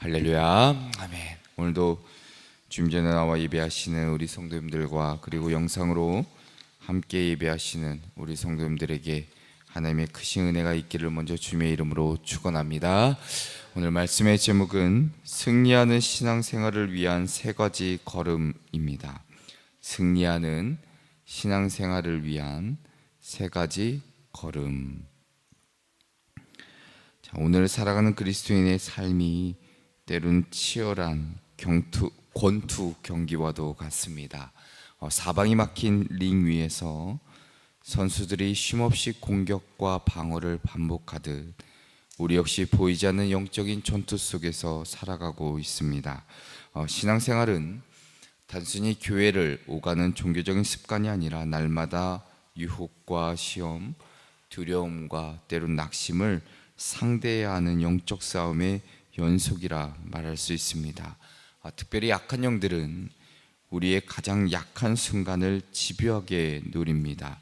할렐루야, 아멘. 오늘도 주님 전에 나와 예배하시는 우리 성도님들과 그리고 영상으로 함께 예배하시는 우리 성도님들에게 하나님의 크신 은혜가 있기를 먼저 주님의 이름으로 축원합니다. 오늘 말씀의 제목은 승리하는 신앙생활을 위한 세 가지 걸음입니다. 승리하는 신앙생활을 위한 세 가지 걸음. 오늘 살아가는 그리스도인의 삶이 때론 치열한 권투 경기와도 같습니다. 사방이 막힌 링 위에서 선수들이 쉼없이 공격과 방어를 반복하듯 우리 역시 보이지 않는 영적인 전투 속에서 살아가고 있습니다. 신앙생활은 단순히 교회를 오가는 종교적인 습관이 아니라 날마다 유혹과 시험, 두려움과 때론 낙심을 상대해야 하는 영적 싸움의 연속이라 말할 수 있습니다. 특별히 약한 영들은 우리의 가장 약한 순간을 집요하게 노립니다.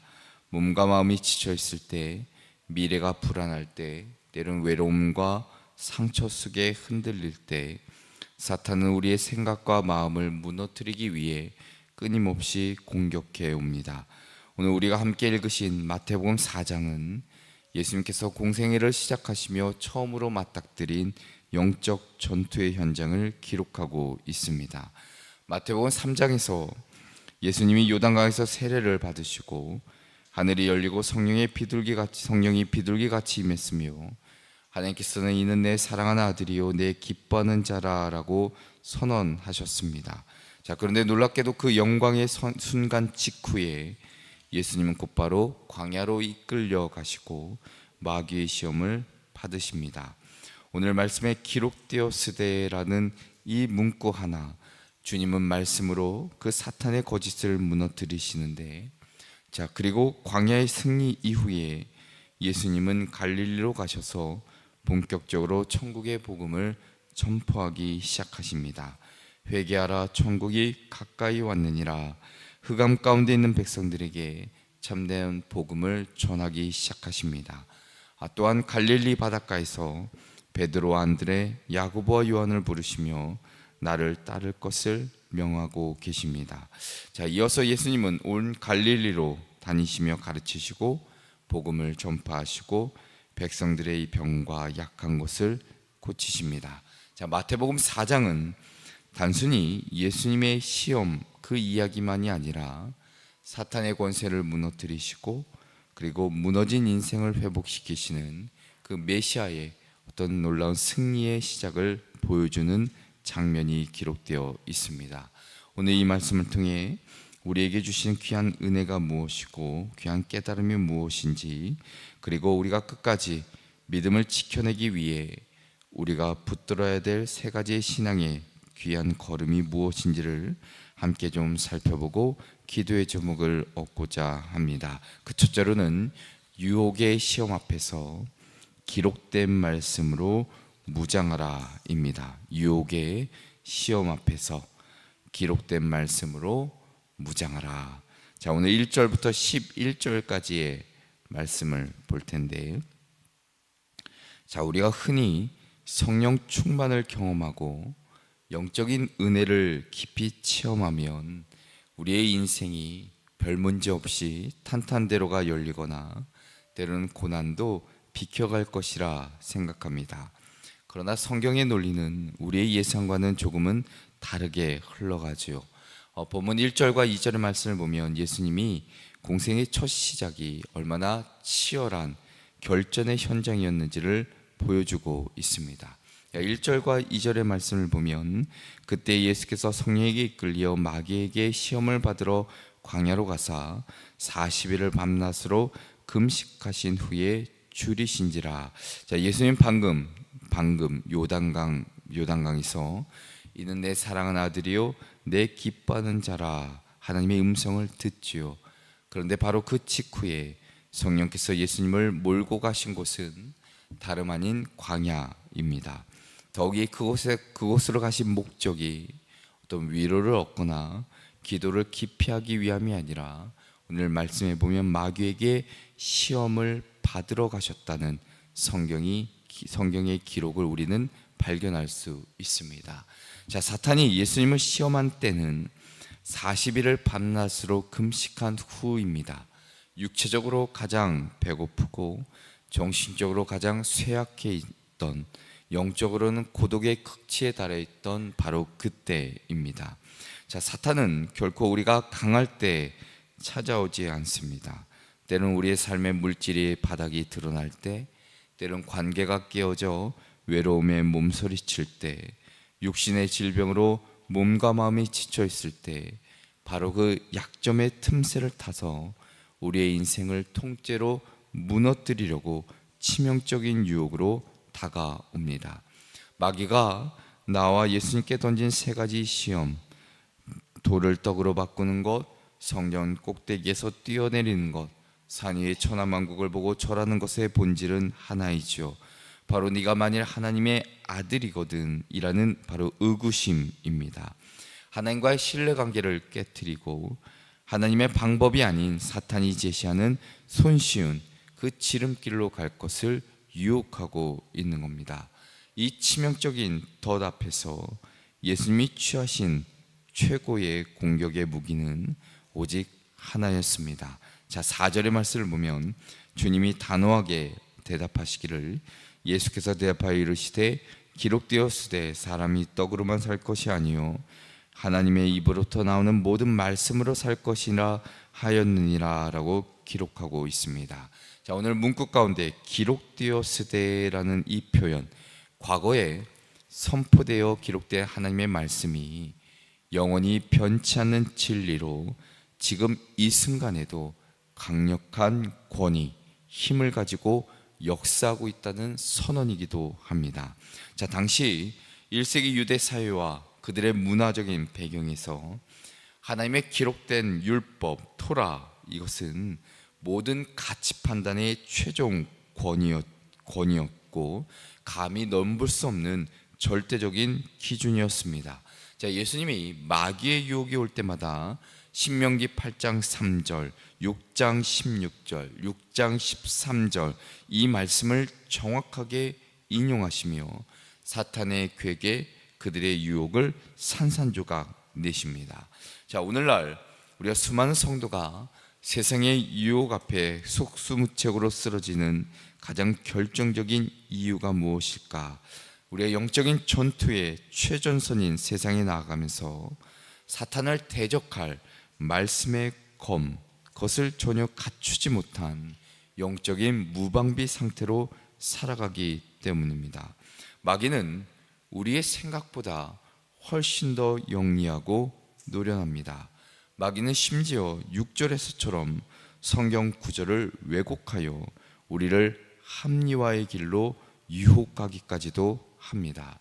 몸과 마음이 지쳐 있을 때, 미래가 불안할 때, 때론 외로움과 상처 속에 흔들릴 때, 사탄은 우리의 생각과 마음을 무너뜨리기 위해 끊임없이 공격해 옵니다. 오늘 우리가 함께 읽으신 마태복음 4장은 예수님께서 공생애를 시작하시며 처음으로 맞닥뜨린 영적 전투의 현장을 기록하고 있습니다. 마태복음 3장에서 예수님이 요단강에서 세례를 받으시고 하늘이 열리고 성령이 비둘기같이 임했으며 하나님께서는 이는 내 사랑하는 아들이요 내 기뻐하는 자라라고 선언하셨습니다. 그런데 놀랍게도 그 영광의 순간 직후에 예수님은 곧바로 광야로 이끌려 가시고 마귀의 시험을 받으십니다. 오늘 말씀에 기록되었으되라는 이 문구 하나, 주님은 말씀으로 그 사탄의 거짓을 무너뜨리시는데, 그리고 광야의 승리 이후에 예수님은 갈릴리로 가셔서 본격적으로 천국의 복음을 전포하기 시작하십니다. 회개하라, 천국이 가까이 왔느니라. 흑암 가운데 있는 백성들에게 참된 복음을 전하기 시작하십니다. 또한 갈릴리 바닷가에서 베드로와 안드레, 야고보와 요한을 부르시며 나를 따를 것을 명하고 계십니다. 이어서 예수님은 온 갈릴리로 다니시며 가르치시고 복음을 전파하시고 백성들의 병과 약한 것을 고치십니다. 마태복음 4장은 단순히 예수님의 시험 그 이야기만이 아니라 사탄의 권세를 무너뜨리시고 그리고 무너진 인생을 회복시키시는 그 메시아의 어떤 놀라운 승리의 시작을 보여주는 장면이 기록되어 있습니다. 오늘 이 말씀을 통해 우리에게 주신 귀한 은혜가 무엇이고 귀한 깨달음이 무엇인지, 그리고 우리가 끝까지 믿음을 지켜내기 위해 우리가 붙들어야 될 세 가지의 신앙의 귀한 걸음이 무엇인지를 함께 좀 살펴보고 기도의 제목을 얻고자 합니다. 그 첫째로는 유혹의 시험 앞에서 기록된 말씀으로 무장하라 입니다. 유혹의 시험 앞에서 기록된 말씀으로 무장하라. 오늘 1절부터 11절까지의 말씀을 볼 텐데, 우리가 흔히 성령 충만을 경험하고 영적인 은혜를 깊이 체험하면 우리의 인생이 별 문제 없이 탄탄대로가 열리거나 때로는 고난도 비켜갈 것이라 생각합니다. 그러나 성경의 논리는 우리의 예상과는 조금은 다르게 흘러가지요. 본문 1절과 2절의 말씀을 보면 예수님이 공생의 첫 시작이 얼마나 치열한 결전의 현장이었는지를 보여주고 있습니다. 1절과 2절의 말씀을 보면 그때 예수께서 성령에게 이끌려 마귀에게 시험을 받으러 광야로 가사 40일을 밤낮으로 금식하신 후에 줄이신지라. 예수님 방금 요단강에서 이는 내 사랑하는 아들이요 내 기뻐하는 자라 하나님의 음성을 듣지요. 그런데 바로 그 직후에 성령께서 예수님을 몰고 가신 곳은 다름 아닌 광야입니다. 더욱이 그곳으로 가신 목적이 어떤 위로를 얻거나 기도를 깊이 하기 위함이 아니라 오늘 말씀에 보면 마귀에게 시험을 받으러 가셨다는 성경의 기록을 우리는 발견할 수 있습니다. 자, 사탄이 예수님을 시험한 때는 40일을 밤낮으로 금식한 후입니다. 육체적으로 가장 배고프고 정신적으로 가장 쇠약해 있던, 영적으로는 고독의 극치에 달해 있던 바로 그때입니다. 자, 사탄은 결코 우리가 강할 때 찾아오지 않습니다. 때론 우리의 삶의 물질이 바닥이 드러날 때, 때론 관계가 깨어져 외로움에 몸서리칠 때, 육신의 질병으로 몸과 마음이 지쳐 있을 때, 바로 그 약점의 틈새를 타서 우리의 인생을 통째로 무너뜨리려고 치명적인 유혹으로 다가옵니다. 마귀가 나와 예수님께 던진 세 가지 시험, 돌을 떡으로 바꾸는 것, 성전 꼭대기에서 뛰어내리는 것, 산 위의 천하만국을 보고 절하는 것의 본질은 하나이죠. 바로 네가 만일 하나님의 아들이거든 이라는 바로 의구심입니다. 하나님과의 신뢰관계를 깨트리고 하나님의 방법이 아닌 사탄이 제시하는 손쉬운 그 지름길로 갈 것을 유혹하고 있는 겁니다. 이 치명적인 덫 앞에서 예수님이 취하신 최고의 공격의 무기는 오직 하나였습니다. 자, 4절의 말씀을 보면 주님이 단호하게 대답하시기를, 예수께서 대답하여 이르시되 기록되었으되 사람이 떡으로만 살 것이 아니요 하나님의 입으로부터 나오는 모든 말씀으로 살 것이라 하였느니라 라고 기록하고 있습니다. 자, 오늘 문구 가운데 기록되었으되라는 이 표현, 과거에 선포되어 기록된 하나님의 말씀이 영원히 변치 않는 진리로 지금 이 순간에도 강력한 권위, 힘을 가지고 역사하고 있다는 선언이기도 합니다. 자, 당시 1세기 유대 사회와 그들의 문화적인 배경에서 하나님의 기록된 율법, 토라, 이것은 모든 가치 판단의 최종 권위였고 감히 넘볼 수 없는 절대적인 기준이었습니다. 자, 예수님이 마귀의 유혹이 올 때마다 신명기 8장 3절, 6장 16절, 6장 13절 이 말씀을 정확하게 인용하시며 사탄의 괴계, 그들의 유혹을 산산조각 내십니다. 자, 오늘날 우리가 수많은 성도가 세상의 유혹 앞에 속수무책으로 쓰러지는 가장 결정적인 이유가 무엇일까? 우리의 영적인 전투의 최전선인 세상에 나아가면서 사탄을 대적할 말씀의 검, 그것을 전혀 갖추지 못한 영적인 무방비 상태로 살아가기 때문입니다. 마귀는 우리의 생각보다 훨씬 더 영리하고 노련합니다. 마귀는 심지어 6절에서처럼 성경 구절을 왜곡하여 우리를 합리화의 길로 유혹하기까지도 합니다.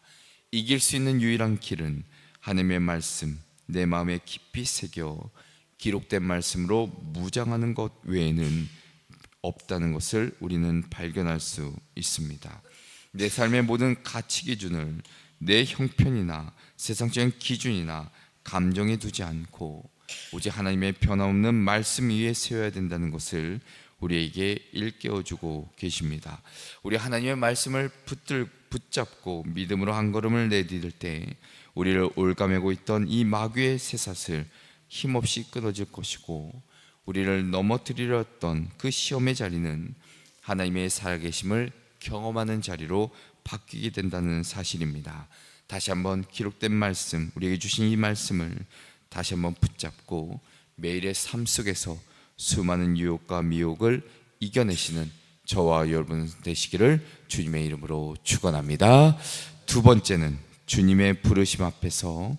이길 수 있는 유일한 길은 하나님의 말씀, 내 마음에 깊이 새겨 기록된 말씀으로 무장하는 것 외에는 없다는 것을 우리는 발견할 수 있습니다. 내 삶의 모든 가치 기준을 내 형편이나 세상적인 기준이나 감정에 두지 않고 오직 하나님의 변함없는 말씀 위에 세워야 된다는 것을 우리에게 일깨워주고 계십니다. 우리 하나님의 말씀을 붙잡고 믿음으로 한 걸음을 내디딜 때 우리를 올가매고 있던 이 마귀의 쇠사슬 힘없이 끊어질 것이고, 우리를 넘어뜨리려 했던 그 시험의 자리는 하나님의 살아계심을 경험하는 자리로 바뀌게 된다는 사실입니다. 다시 한번 기록된 말씀, 우리에게 주신 이 말씀을 다시 한번 붙잡고 매일의 삶 속에서 수많은 유혹과 미혹을 이겨내시는 저와 여러분 되시기를 주님의 이름으로 축원합니다. 두 번째는 주님의 부르심 앞에서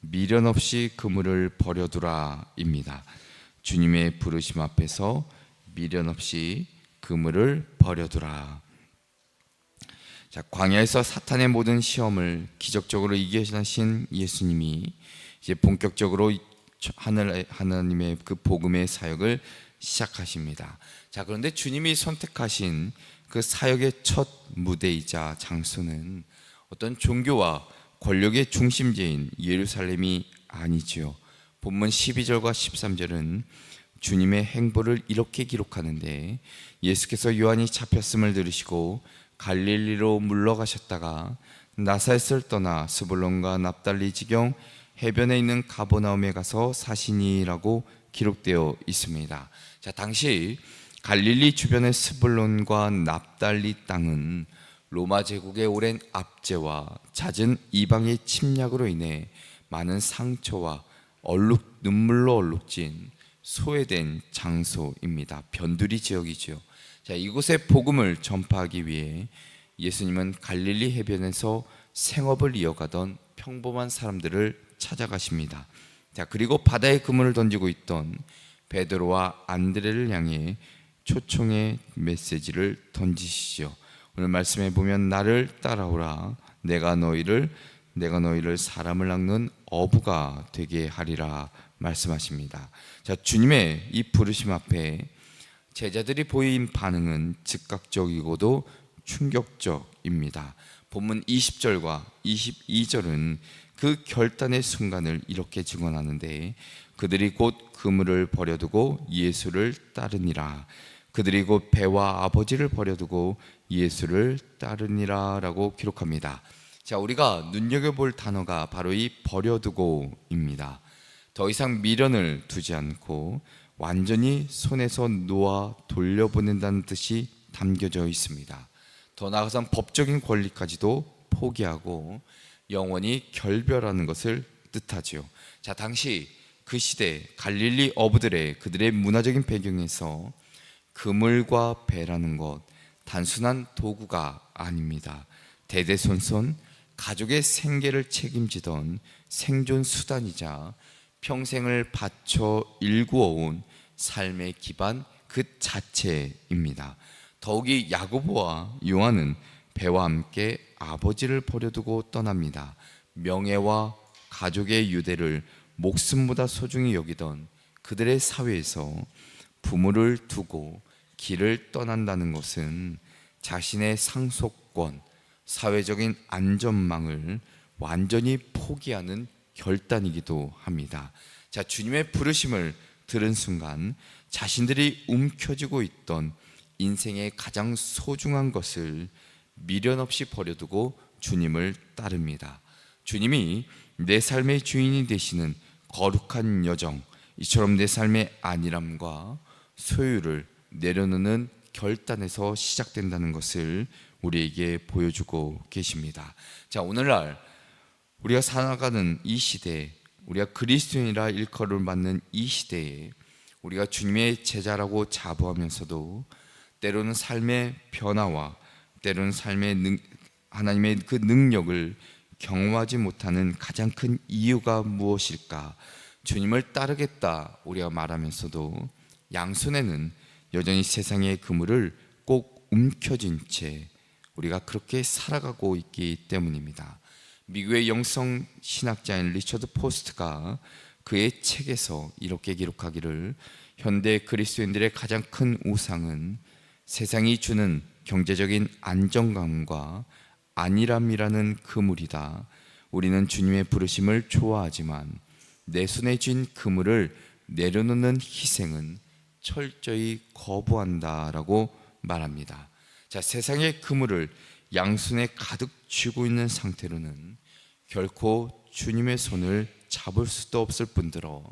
미련 없이 그물을 버려두라입니다. 주님의 부르심 앞에서 미련 없이 그물을 버려두라. 자, 광야에서 사탄의 모든 시험을 기적적으로 이겨내신 예수님이 이제 본격적으로 하나님의 그 복음의 사역을 시작하십니다. 자, 그런데 주님이 선택하신 그 사역의 첫 무대이자 장소는 어떤 종교와 권력의 중심지인 예루살렘이 아니지요. 본문 12절과 13절은 주님의 행보를 이렇게 기록하는데, 예수께서 요한이 잡혔음을 들으시고 갈릴리로 물러가셨다가 나사렛을 떠나 스불론과 납달리 지경 해변에 있는 가버나움에 가서 사시니라고 기록되어 있습니다. 자, 당시 갈릴리 주변의 스불론과 납달리 땅은 로마 제국의 오랜 압제와 잦은 이방의 침략으로 인해 많은 상처와 눈물로 얼룩진 소외된 장소입니다. 변두리 지역이지요. 자, 이곳에 복음을 전파하기 위해 예수님은 갈릴리 해변에서 생업을 이어가던 평범한 사람들을 찾아가십니다. 자, 그리고 바다에 그물을 던지고 있던 베드로와 안드레를 향해 초청의 메시지를 던지시죠. 오늘 말씀에 보면 나를 따라오라, 내가 너희를 사람을 낚는 어부가 되게 하리라 말씀하십니다. 자, 주님의 이 부르심 앞에 제자들이 보인 반응은 즉각적이고도 충격적입니다. 본문 20절과 22절은 그 결단의 순간을 이렇게 증언하는데, 그들이 곧 그물을 버려두고 예수를 따르니라. 그들이 곧 배와 아버지를 버려두고 예수를 따르니라 라고 기록합니다. 자, 우리가 눈여겨볼 단어가 바로 이 버려두고입니다. 더 이상 미련을 두지 않고 완전히 손에서 놓아 돌려보낸다는 뜻이 담겨져 있습니다. 더 나아가선 법적인 권리까지도 포기하고 영원히 결별하는 것을 뜻하지요. 자, 당시 그 시대 갈릴리 어부들의 그들의 문화적인 배경에서 그물과 배라는 것 단순한 도구가 아닙니다. 대대손손 가족의 생계를 책임지던 생존 수단이자 평생을 바쳐 일구어온 삶의 기반 그 자체입니다. 더욱이 야고보와 요한은 배와 함께 아버지를 버려두고 떠납니다. 명예와 가족의 유대를 목숨보다 소중히 여기던 그들의 사회에서 부모를 두고 길을 떠난다는 것은 자신의 상속권, 사회적인 안전망을 완전히 포기하는 결단이기도 합니다. 자, 주님의 부르심을 들은 순간 자신들이 움켜쥐고 있던 인생의 가장 소중한 것을 미련 없이 버려두고 주님을 따릅니다. 주님이 내 삶의 주인이 되시는 거룩한 여정, 이처럼 내 삶의 안일함과 소유를 내려놓는 결단에서 시작된다는 것을 우리에게 보여주고 계십니다. 자, 오늘날 우리가 살아가는 이 시대, 우리가 그리스도인이라 일컬음을 받는 이 시대에 우리가 주님의 제자라고 자부하면서도 때로는 삶의 변화와 때로는 하나님의 그 능력을 경험하지 못하는 가장 큰 이유가 무엇일까? 주님을 따르겠다 우리가 말하면서도 양손에는 여전히 세상의 그물을 꼭 움켜쥔 채 우리가 그렇게 살아가고 있기 때문입니다. 미국의 영성 신학자인 리처드 포스트가 그의 책에서 이렇게 기록하기를, 현대 그리스도인들의 가장 큰 우상은 세상이 주는 경제적인 안정감과 안일함이라는 그물이다. 우리는 주님의 부르심을 좋아하지만 내 손에 쥔 그물을 내려놓는 희생은 철저히 거부한다라고 말합니다. 자, 세상의 그물을 양손에 가득 쥐고 있는 상태로는 결코 주님의 손을 잡을 수도 없을 뿐더러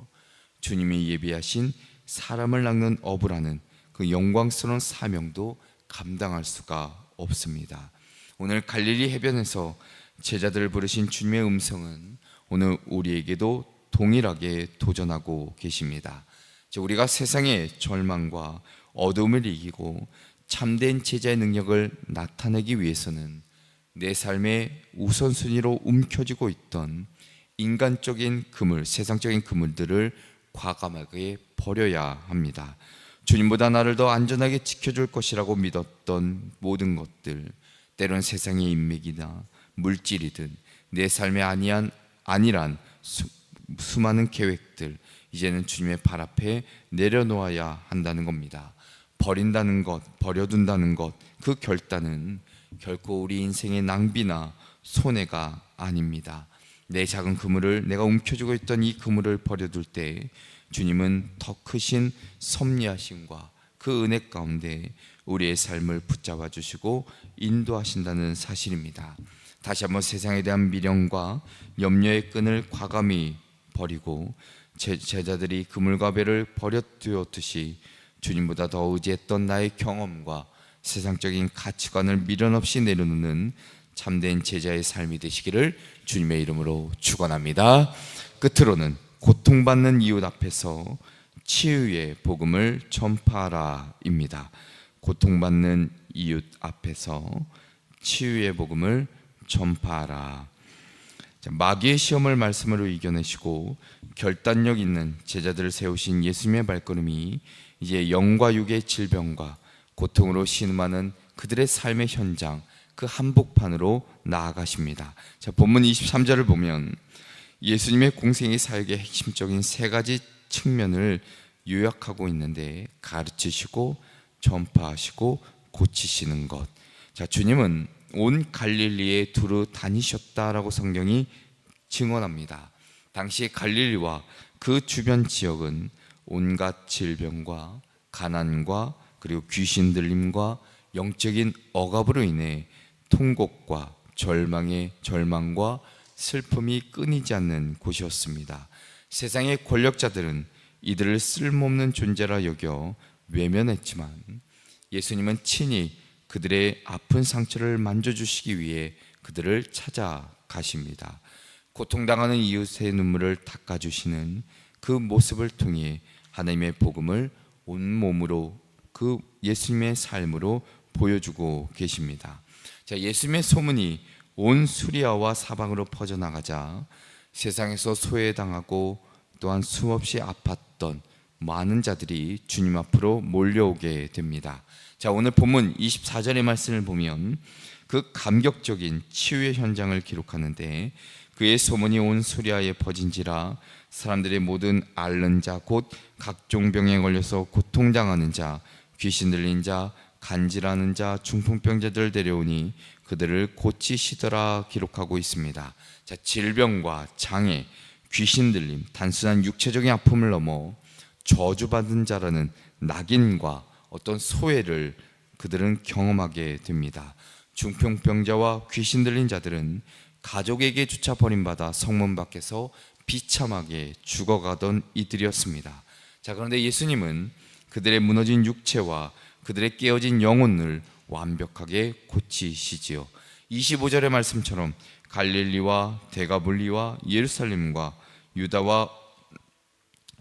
주님이 예비하신 사람을 낚는 어부라는 그 영광스러운 사명도 감당할 수가 없습니다. 오늘 갈릴리 해변에서 제자들을 부르신 주님의 음성은 오늘 우리에게도 동일하게 도전하고 계십니다. 우리가 세상의 절망과 어둠을 이기고 참된 제자의 능력을 나타내기 위해서는 내 삶의 우선순위로 움켜쥐고 있던 인간적인 그물, 세상적인 그물들을 과감하게 버려야 합니다. 주님보다 나를 더 안전하게 지켜줄 것이라고 믿었던 모든 것들, 때론 세상의 인맥이나 물질이든 내 삶에 안일한 수많은 계획들, 이제는 주님의 발 앞에 내려놓아야 한다는 겁니다. 버린다는 것, 버려둔다는 것, 그 결단은 결코 우리 인생의 낭비나 손해가 아닙니다. 내 작은 그물을, 내가 움켜쥐고 있던 이 그물을 버려둘 때 주님은 더 크신 섭리하심과 그 은혜 가운데 우리의 삶을 붙잡아 주시고 인도하신다는 사실입니다. 다시 한번 세상에 대한 미련과 염려의 끈을 과감히 버리고 제자들이 그물과 배를 버려두었듯이 주님보다 더 의지했던 나의 경험과 세상적인 가치관을 미련 없이 내려놓는 참된 제자의 삶이 되시기를 주님의 이름으로 축원합니다. 끝으로는 고통받는 이웃 앞에서 치유의 복음을 전파하라입니다. 고통받는 이웃 앞에서 치유의 복음을 전파하라. 마귀의 시험을 말씀으로 이겨내시고 결단력 있는 제자들을 세우신 예수님의 발걸음이 이제 영과 육의 질병과 고통으로 신음하는 그들의 삶의 현장, 그 한복판으로 나아가십니다. 자, 본문 23절을 보면 예수님의 공생의 사역의 핵심적인 세 가지 측면을 요약하고 있는데, 가르치시고 전파하시고 고치시는 것. 자, 주님은 온 갈릴리에 두루 다니셨다라고 성경이 증언합니다. 당시 갈릴리와 그 주변 지역은 온갖 질병과 가난과 그리고 귀신 들림과 영적인 억압으로 인해 통곡과 절망과 슬픔이 끊이지 않는 곳이었습니다. 세상의 권력자들은 이들을 쓸모없는 존재라 여겨 외면했지만 예수님은 친히 그들의 아픈 상처를 만져주시기 위해 그들을 찾아가십니다. 고통당하는 이웃의 눈물을 닦아주시는 그 모습을 통해 하나님의 복음을 온몸으로 그 예수님의 삶으로 보여주고 계십니다. 자, 예수님의 소문이 온 수리아와 사방으로 퍼져나가자 세상에서 소외당하고 또한 수없이 아팠던 많은 자들이 주님 앞으로 몰려오게 됩니다. 자, 오늘 본문 24절의 말씀을 보면 그 감격적인 치유의 현장을 기록하는데, 그의 소문이 온 수리아에 퍼진지라 사람들의 모든 앓는 자, 곧 각종 병에 걸려서 고통당하는 자, 귀신 들린 자, 간질하는 자, 중풍병자들을 데려오니 그들을 고치시더라 기록하고 있습니다. 자, 질병과 장애, 귀신 들림, 단순한 육체적인 아픔을 넘어 저주받은 자라는 낙인과 어떤 소외를 그들은 경험하게 됩니다. 중풍병자와 귀신 들린 자들은 가족에게 주차 버림받아 성문 밖에서 비참하게 죽어가던 이들이었습니다. 자, 그런데 예수님은 그들의 무너진 육체와 그들의 깨어진 영혼을 완벽하게 고치시지요. 25절의 말씀처럼 갈릴리와 데가볼리와 예루살렘과 유다와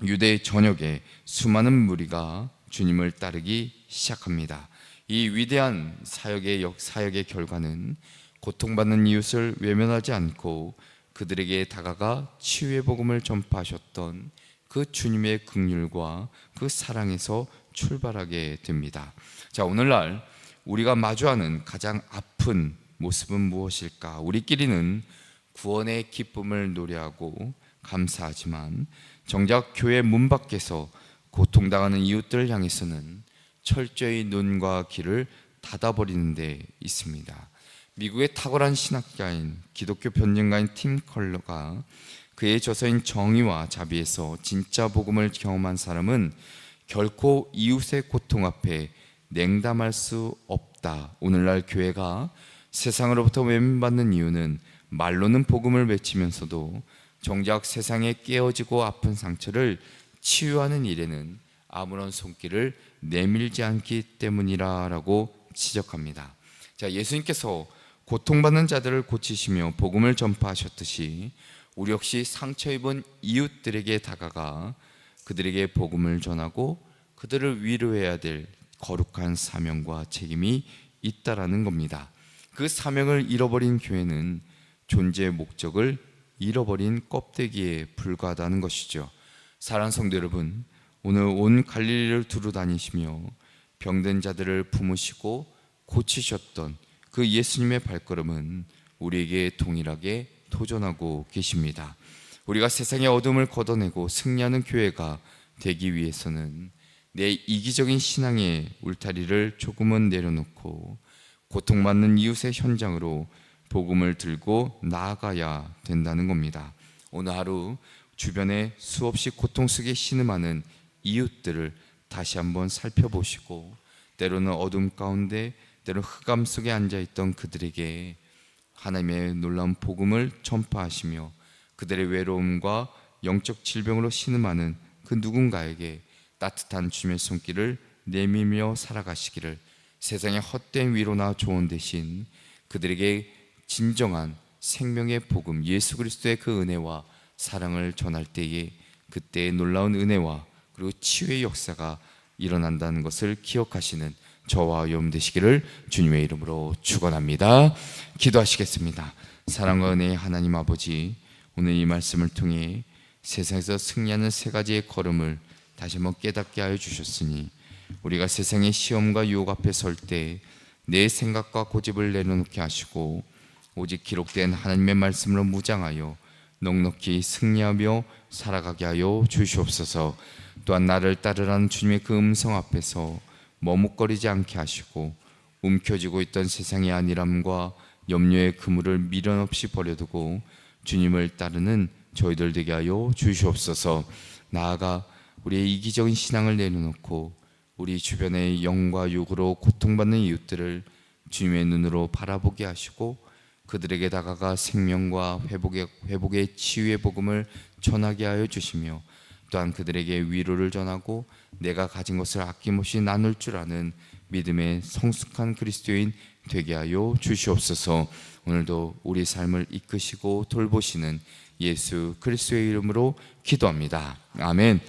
유대 전역에 수많은 무리가 주님을 따르기 시작합니다. 이 위대한 사역의 결과는 고통받는 이웃을 외면하지 않고 그들에게 다가가 치유의 복음을 전파하셨던 그 주님의 긍휼과 그 사랑에서 출발하게 됩니다. 자, 오늘날 우리가 마주하는 가장 아픈 모습은 무엇일까? 우리끼리는 구원의 기쁨을 노래하고 감사하지만 정작 교회 문 밖에서 고통당하는 이웃들을 향해서는 철저히 눈과 귀를 닫아버리는 데 있습니다. 미국의 탁월한 신학자인 기독교 변증가인 팀 컬러가 그의 저서인 정의와 자비에서 진짜 복음을 경험한 사람은 결코 이웃의 고통 앞에 냉담할 수 없다. 오늘날 교회가 세상으로부터 외면받는 이유는 말로는 복음을 외치면서도 정작 세상에 깨어지고 아픈 상처를 치유하는 일에는 아무런 손길을 내밀지 않기 때문이라고 지적합니다. 자, 예수님께서 고통받는 자들을 고치시며 복음을 전파하셨듯이 우리 역시 상처 입은 이웃들에게 다가가 그들에게 복음을 전하고 그들을 위로해야 될 거룩한 사명과 책임이 있다라는 겁니다. 그 사명을 잃어버린 교회는 존재의 목적을 잃어버린 껍데기에 불과하다는 것이죠. 사랑하는 성도 여러분, 오늘 온 갈릴리를 두루 다니시며 병든 자들을 품으시고 고치셨던 그 예수님의 발걸음은 우리에게 동일하게 도전하고 계십니다. 우리가 세상의 어둠을 걷어내고 승리하는 교회가 되기 위해서는 내 이기적인 신앙의 울타리를 조금은 내려놓고 고통받는 이웃의 현장으로 복음을 들고 나아가야 된다는 겁니다. 오늘 하루 주변에 수없이 고통 속에 신음하는 이웃들을 다시 한번 살펴보시고, 때로는 어둠 가운데 때로는 흑암 속에 앉아있던 그들에게 하나님의 놀라운 복음을 전파하시며 그들의 외로움과 영적 질병으로 신음하는 그 누군가에게 따뜻한 주님의 손길을 내밀며 살아가시기를, 세상의 헛된 위로나 조언 대신 그들에게 진정한 생명의 복음 예수 그리스도의 그 은혜와 사랑을 전할 때에 그때의 놀라운 은혜와 그리고 치유의 역사가 일어난다는 것을 기억하시는 저와 여러분 되시기를 주님의 이름으로 축원합니다. 기도하시겠습니다. 사랑과 은혜의 하나님 아버지, 오늘 이 말씀을 통해 세상에서 승리하는 세 가지의 걸음을 다시 한번 깨닫게 하여 주셨으니, 우리가 세상의 시험과 유혹 앞에 설 때 내 생각과 고집을 내려놓게 하시고 오직 기록된 하나님의 말씀으로 무장하여 넉넉히 승리하며 살아가게 하여 주시옵소서. 또한 나를 따르라는 주님의 그 음성 앞에서 머뭇거리지 않게 하시고 움켜쥐고 있던 세상의 안일함과 염려의 그물을 미련 없이 버려두고 주님을 따르는 저희들 되게 하여 주시옵소서. 나아가 우리의 이기적인 신앙을 내려놓고 우리 주변의 영과 육으로 고통받는 이웃들을 주님의 눈으로 바라보게 하시고 그들에게 다가가 생명과 회복의 치유의 복음을 전하게 하여 주시며, 또한 그들에게 위로를 전하고 내가 가진 것을 아낌없이 나눌 줄 아는 믿음의 성숙한 그리스도인 되게 하여 주시옵소서. 오늘도 우리 삶을 이끄시고 돌보시는 예수 그리스도의 이름으로 기도합니다. 아멘.